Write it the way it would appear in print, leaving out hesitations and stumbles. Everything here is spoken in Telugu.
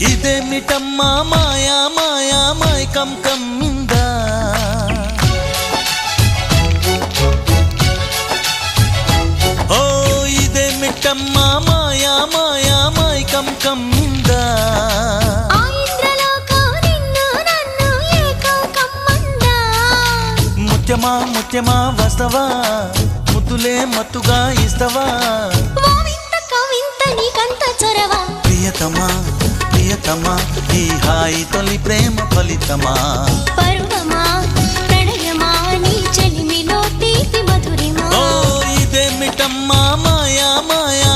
ఇదేమిటమ్మా మాయా మాయా మైకం కమ్మిందా ఓ ఇదేమిటమ్మా మాయా మాయా మైకం కమ్మిందా ముత్యమా ముత్యమా వస్తవా ముద్దులే మత్తుగా ఇస్తవా ప్రియతమా ప్రియతమా ఈ హాయి తొలి ప్రేమ ఫలితమా పరువమా ప్రణయమా నీ చెలిమిలో తీపి మధురిమా ఓ ఇదేమిటమ్మా మాయా మాయా